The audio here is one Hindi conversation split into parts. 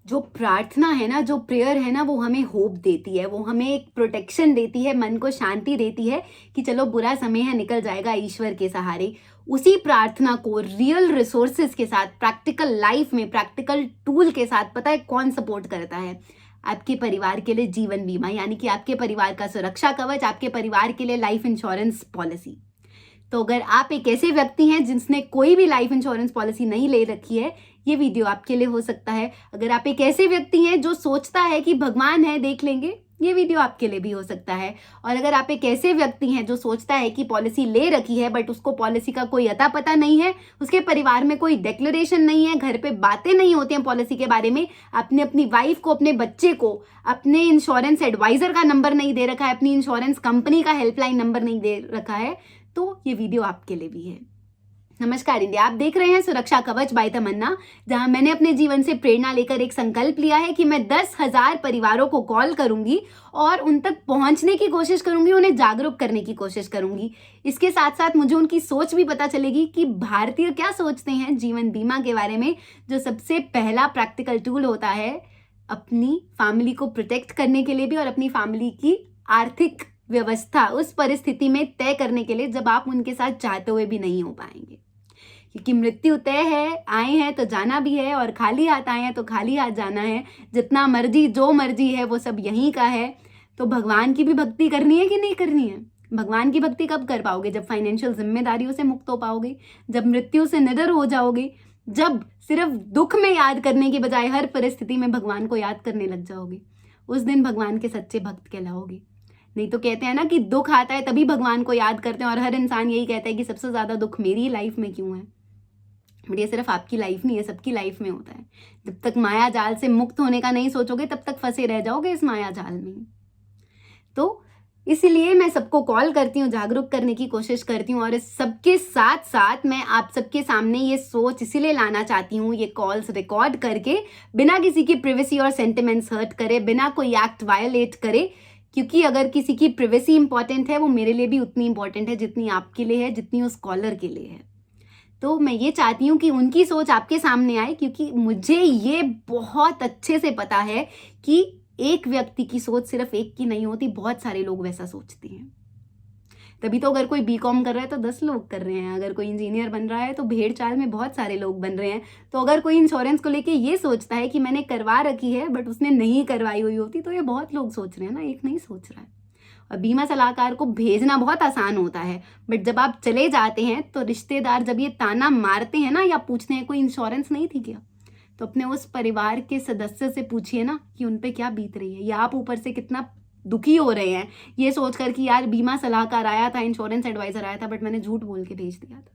जो प्रार्थना है ना, जो प्रेयर है ना, वो हमें होप देती है, वो हमें एक प्रोटेक्शन देती है, मन को शांति देती है कि चलो बुरा समय है, निकल जाएगा ईश्वर के सहारे। उसी प्रार्थना को रियल रिसोर्सेज के साथ, प्रैक्टिकल लाइफ में प्रैक्टिकल टूल के साथ, पता है कौन सपोर्ट करता है? आपके परिवार के लिए जीवन बीमा, यानी कि आपके परिवार का सुरक्षा कवच, आपके परिवार के लिए लाइफ इंश्योरेंस पॉलिसी। तो अगर आप एक ऐसे व्यक्ति हैं जिसने कोई भी लाइफ इंश्योरेंस पॉलिसी नहीं ले रखी है, ये वीडियो आपके लिए हो सकता है। अगर आप एक ऐसे व्यक्ति हैं जो सोचता है कि भगवान है, देख लेंगे, ये वीडियो आपके लिए भी हो सकता है। और अगर आप एक ऐसे व्यक्ति हैं जो सोचता है कि पॉलिसी ले रखी है बट उसको पॉलिसी का कोई अता पता नहीं है, उसके परिवार में कोई डिक्लेरेशन नहीं है, घर पे बातें नहीं होती हैं पॉलिसी के बारे में, आपने अपनी वाइफ को, अपने बच्चे को, अपने इंश्योरेंस एडवाइजर का नंबर नहीं दे रखा है, अपनी इंश्योरेंस कंपनी का हेल्पलाइन नंबर नहीं दे रखा है, तो ये वीडियो आपके लिए भी है। नमस्कार इंडिया, आप देख रहे हैं सुरक्षा कवच बाय तमन्ना, जहां मैंने अपने जीवन से प्रेरणा लेकर एक संकल्प लिया है कि मैं 10,000 परिवारों को कॉल करूंगी और उन तक पहुंचने की कोशिश करूंगी, उन्हें जागरूक करने की कोशिश करूंगी। इसके साथ साथ मुझे उनकी सोच भी पता चलेगी कि भारतीय क्या सोचते हैं जीवन बीमा के बारे में, जो सबसे पहला प्रैक्टिकल टूल होता है अपनी फैमिली को प्रोटेक्ट करने के लिए भी और अपनी फैमिली की आर्थिक व्यवस्था उस परिस्थिति में तय करने के लिए जब आप उनके साथ चाहते हुए भी नहीं हो पाएंगे। क्योंकि मृत्यु तय है, आए हैं तो जाना भी है, और खाली हाथ आए हैं तो खाली हाथ जाना है। जितना मर्जी, जो मर्जी है वो सब यहीं का है। तो भगवान की भी भक्ति करनी है कि नहीं करनी है? भगवान की भक्ति कब कर पाओगे? जब फाइनेंशियल जिम्मेदारियों से मुक्त हो पाओगे, जब मृत्यु से निडर हो जाओगे, जब सिर्फ दुख में याद करने की बजाय हर परिस्थिति में भगवान को याद करने लग जाओगे, उस दिन भगवान के सच्चे भक्त कहलाओगे। नहीं तो कहते हैं ना कि दुख आता है तभी भगवान को याद करते हैं, और हर इंसान यही कहता है कि सबसे ज्यादा दुख मेरी लाइफ में क्यों है। बट ये सिर्फ आपकी लाइफ नहीं है, सबकी लाइफ में होता है। जब तक माया जाल से मुक्त होने का नहीं सोचोगे तब तक फंसे रह जाओगे इस माया जाल में। तो इसीलिए मैं सबको कॉल करती हूँ, जागरूक करने की कोशिश करती हूँ, और इस सबके साथ साथ मैं आप सबके सामने ये सोच इसीलिए लाना चाहती हूँ, ये कॉल्स रिकॉर्ड करके, बिना किसी की प्रिवेसी और सेंटिमेंट्स हर्ट करे, बिना कोई एक्ट वायलेट करे। क्योंकि अगर किसी की प्रिवेसी इंपॉर्टेंट है, वो मेरे लिए भी उतनी इंपॉर्टेंट है जितनी आपके लिए है, जितनी उस कॉलर के लिए है। तो मैं ये चाहती हूँ कि उनकी सोच आपके सामने आए, क्योंकि मुझे ये बहुत अच्छे से पता है कि एक व्यक्ति की सोच सिर्फ एक की नहीं होती, बहुत सारे लोग वैसा सोचते हैं। तभी तो अगर कोई बीकॉम कर रहा है तो 10 लोग कर रहे हैं, अगर कोई इंजीनियर बन रहा है तो भेड़ चाल में बहुत सारे लोग बन रहे हैं। तो अगर कोई इंश्योरेंस को लेके ये सोचता है कि मैंने करवा रखी है बट उसने नहीं करवाई हुई होती, तो ये बहुत लोग सोच रहे हैं ना, एक नहीं सोच रहा है। और बीमा सलाहकार को भेजना बहुत आसान होता है, बट जब आप चले जाते हैं तो रिश्तेदार जब ये ताना मारते हैं ना, या पूछते हैं कोई इंश्योरेंस नहीं थी क्या, तो अपने उस परिवार के सदस्य से पूछिए ना कि उन पे क्या बीत रही है, या आप ऊपर से कितना दुखी हो रहे हैं ये सोचकर कि यार बीमा सलाहकार आया था, इंश्योरेंस एडवाइजर आया था, बट मैंने झूठ बोल के भेज दिया था।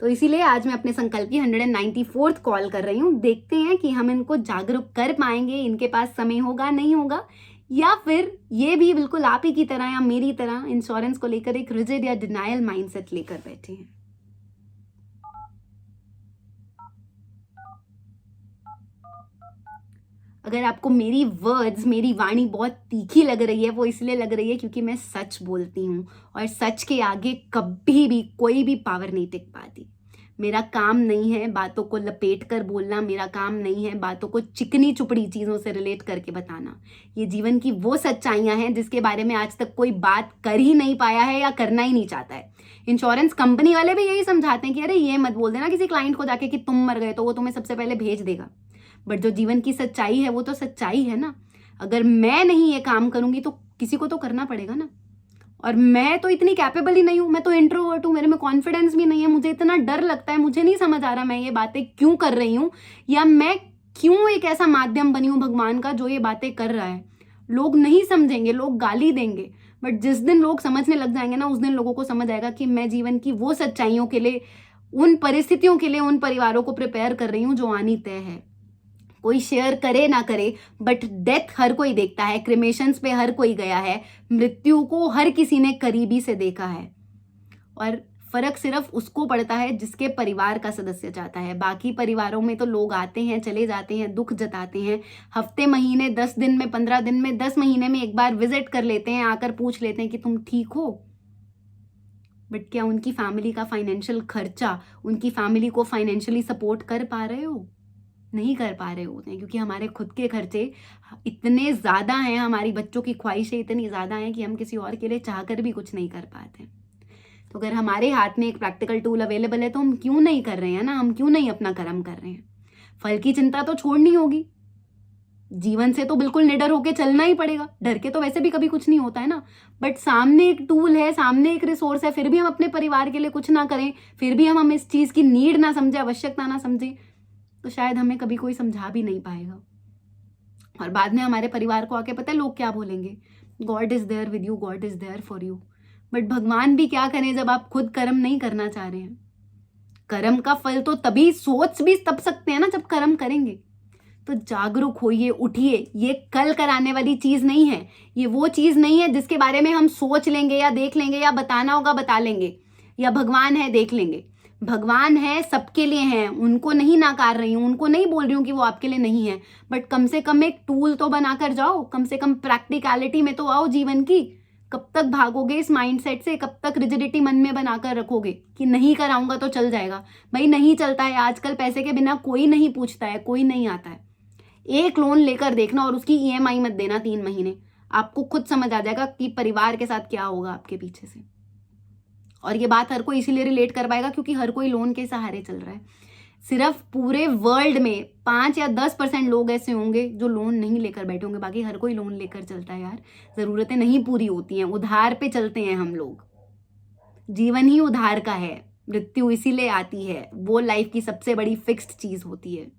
तो इसीलिए आज मैं अपने संकल्प की 194th कॉल कर रही हूँ। देखते हैं कि हम इनको जागरूक कर पाएंगे, इनके पास समय होगा नहीं होगा, या फिर ये भी बिल्कुल आप ही की तरह या मेरी तरह इंश्योरेंस को लेकर एक रिजिड या डिनायल माइंडसेट लेकर बैठे हैं। अगर आपको मेरी वर्ड्स, मेरी वाणी बहुत तीखी लग रही है, वो इसलिए लग रही है क्योंकि मैं सच बोलती हूँ, और सच के आगे कभी भी कोई भी पावर नहीं टिक पाती। मेरा काम नहीं है बातों को लपेट कर बोलना, मेरा काम नहीं है बातों को चिकनी चुपड़ी चीज़ों से रिलेट करके बताना। ये जीवन की वो सच्चाइयाँ हैं जिसके बारे में आज तक कोई बात कर ही नहीं पाया है या करना ही नहीं चाहता है। इंश्योरेंस कंपनी वाले भी यही समझाते हैं कि अरे ये मत बोल देना किसी क्लाइंट को जाके कि तुम मर गए, तो वो तुम्हें सबसे पहले भेज देगा। बट जो जीवन की सच्चाई है वो तो सच्चाई है ना। अगर मैं नहीं ये काम करूंगी तो किसी को तो करना पड़ेगा ना। और मैं तो इतनी कैपेबल ही नहीं हूं, मैं तो इंट्रोवर्ट हूं, मेरे में कॉन्फिडेंस भी नहीं है, मुझे इतना डर लगता है, मुझे नहीं समझ आ रहा मैं ये बातें क्यों कर रही हूं, या मैं क्यों एक ऐसा माध्यम बनी हूं भगवान का जो ये बातें कर रहा है। लोग नहीं समझेंगे, लोग गाली देंगे, बट जिस दिन लोग समझने लग जाएंगे ना, उस दिन लोगों को समझ आएगा कि मैं जीवन की वो सच्चाइयों के लिए, उन परिस्थितियों के लिए, उन परिवारों को प्रिपेयर कर रही हूँ जो आनी तय है। कोई शेयर करे ना करे, बट डेथ हर कोई देखता है, क्रिमेशंस पे हर कोई गया है, मृत्यु को हर किसी ने करीबी से देखा है। और फर्क सिर्फ उसको पड़ता है जिसके परिवार का सदस्य चाहता है। बाकी परिवारों में तो लोग आते हैं, चले जाते हैं, दुख जताते हैं, हफ्ते महीने 10 दिन में, 15 दिन में, 10 महीने में एक बार विजिट कर लेते हैं, आकर पूछ लेते हैं कि तुम ठीक हो। बट क्या उनकी फैमिली का फाइनेंशियल खर्चा, उनकी फैमिली को फाइनेंशियली सपोर्ट कर पा रहे हो? नहीं कर पा रहे होते हैं, क्योंकि हमारे खुद के खर्चे इतने ज़्यादा हैं, हमारी बच्चों की ख्वाहिशें इतनी ज़्यादा हैं कि हम किसी और के लिए चाहकर भी कुछ नहीं कर पाते। तो अगर हमारे हाथ में एक प्रैक्टिकल टूल अवेलेबल है तो हम क्यों नहीं कर रहे हैं ना, हम क्यों नहीं अपना कर्म कर रहे हैं। फल की चिंता तो छोड़नी होगी, जीवन से तो बिल्कुल निडर होके चलना ही पड़ेगा, डर के तो वैसे भी कभी कुछ नहीं होता है ना। बट सामने एक टूल है, सामने एक रिसोर्स है, फिर भी हम अपने परिवार के लिए कुछ ना करें, फिर भी हम इस चीज़ की नीड ना समझे, आवश्यकता ना समझे, तो शायद हमें कभी कोई समझा भी नहीं पाएगा। और बाद में हमारे परिवार को आके पता है लोग क्या बोलेंगे, God is there with you, God is there for you. But भगवान भी क्या करें जब आप खुद कर्म नहीं करना चाह रहे हैं। कर्म का फल तो तभी सोच भी तब सकते हैं ना जब कर्म करेंगे। तो जागरूक होइए, उठिए। ये कल कराने वाली चीज नहीं है, ये वो चीज नहीं है जिसके बारे में हम सोच लेंगे या देख लेंगे या बताना होगा बता लेंगे, या भगवान है देख लेंगे। भगवान है, सबके लिए हैं, उनको नहीं नाकार रही हूँ, उनको नहीं बोल रही हूँ कि वो आपके लिए नहीं है, बट कम से कम एक टूल तो बनाकर जाओ, कम से कम प्रैक्टिकलिटी में तो आओ जीवन की। कब तक भागोगे इस माइंडसेट से, कब तक रिजिडिटी मन में बनाकर रखोगे कि नहीं कराऊंगा तो चल जाएगा। भाई नहीं चलता है, आजकल पैसे के बिना कोई नहीं पूछता है, कोई नहीं आता है। एक लोन लेकर देखना और उसकी ईएमआई मत देना 3 महीने, आपको खुद समझ आ जाएगा कि परिवार के साथ क्या होगा आपके पीछे से। और ये बात हर कोई इसीलिए रिलेट कर पाएगा क्योंकि हर कोई लोन के सहारे चल रहा है। सिर्फ पूरे वर्ल्ड में 5 या 10% लोग ऐसे होंगे जो लोन नहीं लेकर बैठे होंगे, बाकी हर कोई लोन लेकर चलता है यार। जरूरतें नहीं पूरी होती हैं, उधार पे चलते हैं हम लोग। जीवन ही उधार का है, मृत्यु इसीलिए आती है, वो लाइफ की सबसे बड़ी फिक्स्ड चीज होती है।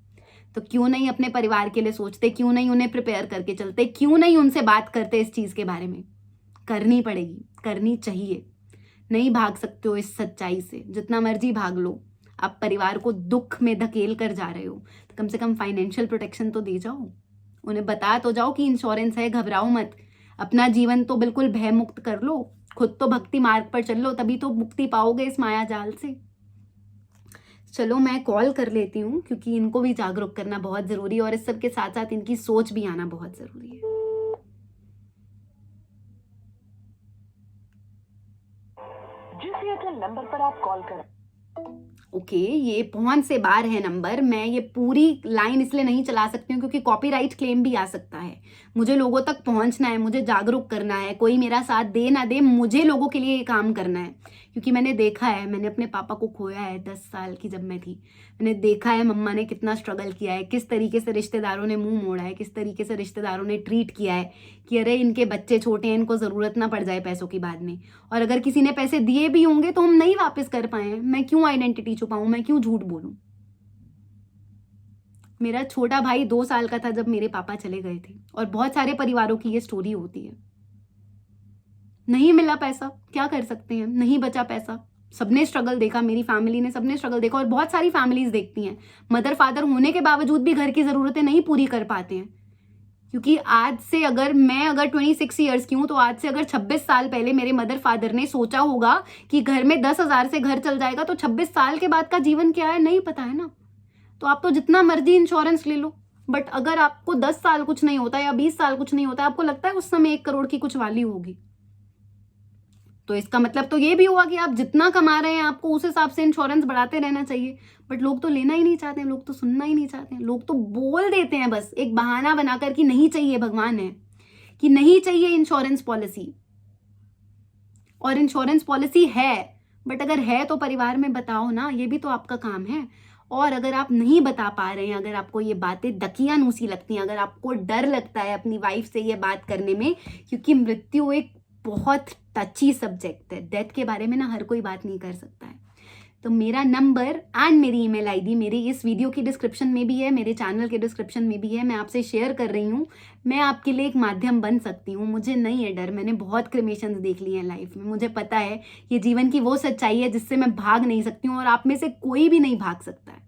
तो क्यों नहीं अपने परिवार के लिए सोचते, क्यों नहीं उन्हें प्रिपेयर करके चलते, क्यों नहीं उनसे बात करते इस चीज के बारे में। करनी पड़ेगी, करनी चाहिए। नहीं भाग सकते हो इस सच्चाई से, जितना मर्जी भाग लो। आप परिवार को दुख में धकेल कर जा रहे हो तो कम से कम फाइनेंशियल प्रोटेक्शन तो दे जाओ, उन्हें बता तो जाओ कि इंश्योरेंस है, घबराओ मत। अपना जीवन तो बिल्कुल भय मुक्त कर लो, खुद तो भक्ति मार्ग पर चल लो, तभी तो मुक्ति पाओगे इस माया जाल से। चलो मैं कॉल कर लेती हूँ क्योंकि इनको भी जागरूक करना बहुत जरूरी है और इस सब के साथ साथ इनकी सोच भी आना बहुत जरूरी है। जिस एयरटेल नंबर पर आप कॉल कर ओके, ये पहुंच से बाहर है नंबर। मैं ये पूरी लाइन इसलिए नहीं चला सकती हूँ क्योंकि कॉपीराइट क्लेम भी आ सकता है। मुझे लोगों तक पहुंचना है, मुझे जागरूक करना है, कोई मेरा साथ दे ना दे, मुझे लोगों के लिए ये काम करना है। क्योंकि मैंने देखा है, मैंने अपने पापा को खोया है 10 साल की जब मैं थी। मैंने देखा है मम्मा ने कितना स्ट्रगल किया है, किस तरीके से रिश्तेदारों ने मुंह मोड़ा है, किस तरीके से रिश्तेदारों ने ट्रीट किया है कि अरे इनके बच्चे छोटे हैं, इनको ज़रूरत ना पड़ जाए पैसों की बाद में। और अगर किसी ने पैसे दिए भी होंगे तो हम नहीं वापस कर पाए हैं। मैं क्यों आइडेंटिटी छुपाऊं, मैं क्यों झूठ बोलूं। मेरा छोटा भाई 2 साल का था जब मेरे पापा चले गए थे, और बहुत सारे परिवारों की ये स्टोरी होती है। नहीं मिला पैसा, क्या कर सकते हैं, नहीं बचा पैसा। सबने स्ट्रगल देखा, मेरी फैमिली ने, सबने स्ट्रगल देखा, और बहुत सारी फैमिलीज देखती हैं मदर फादर होने के बावजूद भी घर की जरूरतें नहीं पूरी कर पाते हैं। क्योंकि आज से अगर 26 ईयर्स की हूं तो आज से अगर 26 साल पहले मेरे मदर फादर ने सोचा होगा कि घर में 10,000 से घर चल जाएगा, तो 26 साल के बाद का जीवन क्या है नहीं पता है ना। तो आप तो जितना मर्जी इंश्योरेंस ले लो, बट अगर आपको 10 साल कुछ नहीं होता या 20 साल कुछ नहीं होता, आपको लगता है उस समय 1 करोड़ की कुछ वैल्यू होगी। तो इसका मतलब तो ये भी हुआ कि आप जितना कमा रहे हैं आपको उस हिसाब से इंश्योरेंस बढ़ाते रहना चाहिए। बट लोग तो लेना ही नहीं चाहते हैं, लोग तो सुनना ही नहीं चाहते हैं, लोग तो बोल देते हैं बस एक बहाना बनाकर कि नहीं चाहिए भगवान है, कि नहीं चाहिए इंश्योरेंस पॉलिसी। और इंश्योरेंस पॉलिसी है, बट अगर है तो परिवार में बताओ ना, ये भी तो आपका काम है। और अगर आप नहीं बता पा रहे हैं, अगर आपको ये बातें दकियानूसी लगती हैं, अगर आपको डर लगता है अपनी वाइफ से ये बात करने में, क्योंकि मृत्यु एक बहुत टची सब्जेक्ट है, डेथ के बारे में ना हर कोई बात नहीं कर सकता है। तो मेरा नंबर एंड मेरी ईमेल आईडी मेरी इस वीडियो की डिस्क्रिप्शन में भी है, मेरे चैनल के डिस्क्रिप्शन में भी है। मैं आपसे शेयर कर रही हूँ, मैं आपके लिए एक माध्यम बन सकती हूँ। मुझे नहीं है डर, मैंने बहुत क्रिमेशंस देख लिए हैं लाइफ में। मुझे पता है ये जीवन की वो सच्चाई है जिससे मैं भाग नहीं सकती हूँ, और आप में से कोई भी नहीं भाग सकता है।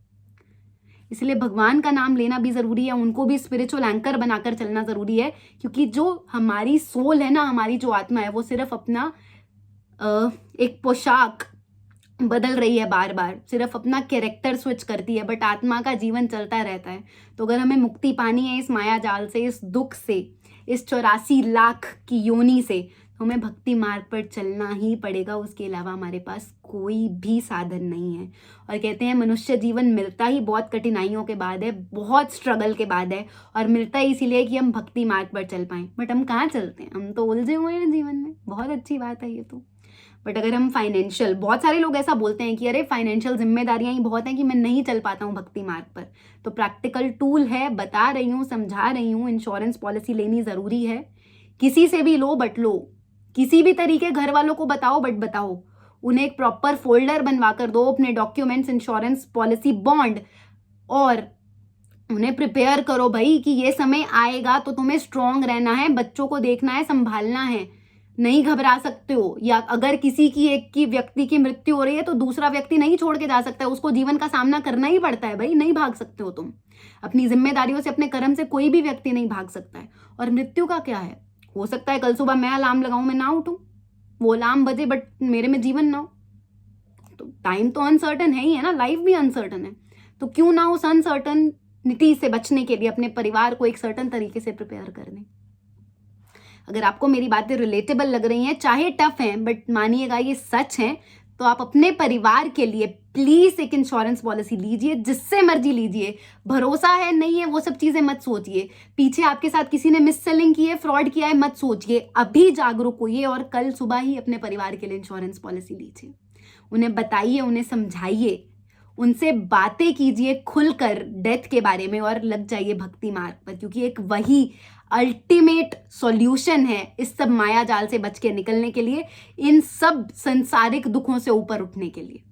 इसलिए भगवान का नाम लेना भी जरूरी है, उनको भी स्पिरिचुअल एंकर बनाकर चलना जरूरी है। क्योंकि जो हमारी सोल है ना, हमारी जो आत्मा है, वो सिर्फ अपना एक पोशाक बदल रही है बार बार, सिर्फ अपना कैरेक्टर स्विच करती है, बट आत्मा का जीवन चलता रहता है। तो अगर हमें मुक्ति पानी है इस माया जाल से, इस दुख से, इस 84 लाख की योनि से, तो हमें भक्ति मार्ग पर चलना ही पड़ेगा, उसके अलावा हमारे पास कोई भी साधन नहीं है। और कहते हैं मनुष्य जीवन मिलता ही बहुत कठिनाइयों के बाद है, बहुत स्ट्रगल के बाद है, और मिलता ही इसीलिए कि हम भक्ति मार्ग पर चल पाएं। बट हम कहाँ चलते हैं, हम तो उलझे हुए हैं जीवन में। बहुत अच्छी बात है ये तो। बट अगर हम फाइनेंशियल, बहुत सारे लोग ऐसा बोलते हैं कि अरे फाइनेंशियल जिम्मेदारियां ही बहुत हैं कि मैं नहीं चल पाता हूँ भक्ति मार्ग पर, तो प्रैक्टिकल टूल है, बता रही हूँ, समझा रही हूँ। इंश्योरेंस पॉलिसी लेनी ज़रूरी है, किसी से भी लो बट लो, किसी भी तरीके घर वालों को बताओ बट बताओ, उन्हें एक प्रॉपर फोल्डर बनवा कर दो, अपने डॉक्यूमेंट्स, इंश्योरेंस पॉलिसी, बॉन्ड, और उन्हें प्रिपेयर करो भाई कि ये समय आएगा तो तुम्हें स्ट्रांग रहना है, बच्चों को देखना है, संभालना है, नहीं घबरा सकते हो। या अगर किसी की एक की व्यक्ति की मृत्यु हो रही है तो दूसरा व्यक्ति नहीं छोड़ के जा सकता है, उसको जीवन का सामना करना ही पड़ता है भाई, नहीं भाग सकते हो तुम अपनी जिम्मेदारियों से, अपने कर्म से कोई भी व्यक्ति नहीं भाग सकता है। और मृत्यु का क्या है, हो सकता है कल सुबह मैं अलार्म लगाऊं, मैं ना उठूं, वो अलार्म बजे बट मेरे में जीवन ना हो। तो टाइम तो अनसर्टन है ही है ना, लाइफ भी अनसर्टन है, तो क्यों ना उस अनसर्टनिटी से बचने के लिए अपने परिवार को एक सर्टन तरीके से प्रिपेयर कर दें। अगर आपको मेरी बातें रिलेटेबल लग रही हैं, चाहे टफ हैं बट मानिएगा ये सच है, तो आप अपने परिवार के लिए प्लीज एक इंश्योरेंस पॉलिसी लीजिए, जिससे मर्जी लीजिए। भरोसा है नहीं है वो सब चीजें मत सोचिए, पीछे आपके साथ किसी ने मिस सेलिंग की है, फ्रॉड किया है, मत सोचिए। अभी जागरूक होइए और कल सुबह ही अपने परिवार के लिए इंश्योरेंस पॉलिसी लीजिए। उन्हें बताइए, उन्हें समझाइए, उनसे बातें कीजिए खुलकर डेथ के बारे में, और लग जाइए भक्ति मार्ग पर, क्योंकि एक वही अल्टीमेट सॉल्यूशन है इस सब माया जाल से बच के निकलने के लिए, इन सब संसारिक दुखों से ऊपर उठने के लिए।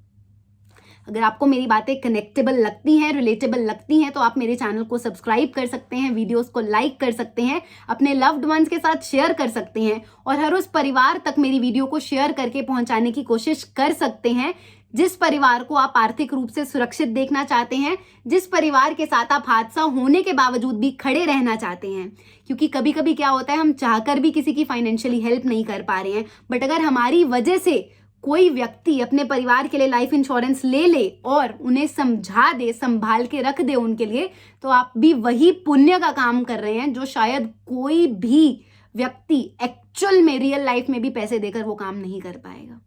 अगर आपको मेरी बातें कनेक्टेबल लगती हैं, रिलेटेबल लगती हैं, तो आप मेरे चैनल को सब्सक्राइब कर सकते हैं, वीडियोस को लाइक कर सकते हैं, अपने लव्ड वंस के साथ शेयर कर सकते हैं, और हर उस परिवार तक मेरी वीडियो को शेयर करके पहुंचाने की कोशिश कर सकते हैं जिस परिवार को आप आर्थिक रूप से सुरक्षित देखना चाहते हैं, जिस परिवार के साथ आप हादसा होने के बावजूद भी खड़े रहना चाहते हैं। क्योंकि कभी कभी क्या होता है, हम चाहकर भी किसी की फाइनेंशियली हेल्प नहीं कर पा रहे हैं, बट अगर हमारी वजह से कोई व्यक्ति अपने परिवार के लिए लाइफ इंश्योरेंस ले ले और उन्हें समझा दे, संभाल के रख दे उनके लिए, तो आप भी वही पुण्य का काम कर रहे हैं जो शायद कोई भी व्यक्ति एक्चुअल में रियल लाइफ में भी पैसे देकर वो काम नहीं कर पाएगा।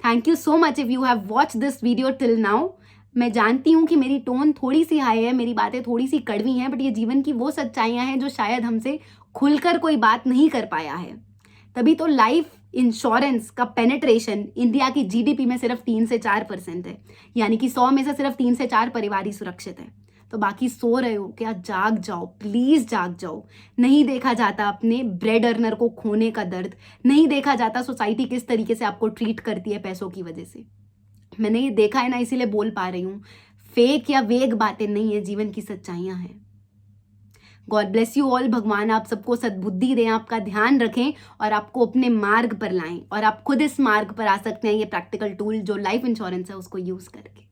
Thank you so much if you have watch this video till now. मैं जानती हूँ कि मेरी टोन थोड़ी सी हाई है, मेरी बातें थोड़ी सी कड़वी हैं, बट ये जीवन की वो सच्चाइयाँ हैं जो शायद हमसे खुलकर कोई बात नहीं कर पाया है। तभी तो लाइफ इंश्योरेंस का पेनिट्रेशन इंडिया की जीडीपी में सिर्फ 3 से 4% है, यानी कि 100 में से सिर्फ 3 से 4 परिवार ही सुरक्षित है। तो बाकी सो रहे हो क्या, जाग जाओ, प्लीज जाग जाओ। नहीं देखा जाता अपने ब्रेड अर्नर को खोने का दर्द, नहीं देखा जाता सोसाइटी किस तरीके से आपको ट्रीट करती है पैसों की वजह से। मैंने ये देखा है ना, इसीलिए बोल पा रही हूँ। फेक या वेग बातें नहीं है, जीवन की सच्चाइयां हैं। God bless you all. भगवान आप सबको सद्बुद्धि दें, आपका ध्यान रखें और आपको अपने मार्ग पर लाएं, और आप खुद इस मार्ग पर आ सकते हैं ये प्रैक्टिकल टूल जो लाइफ इंश्योरेंस है उसको यूज करके।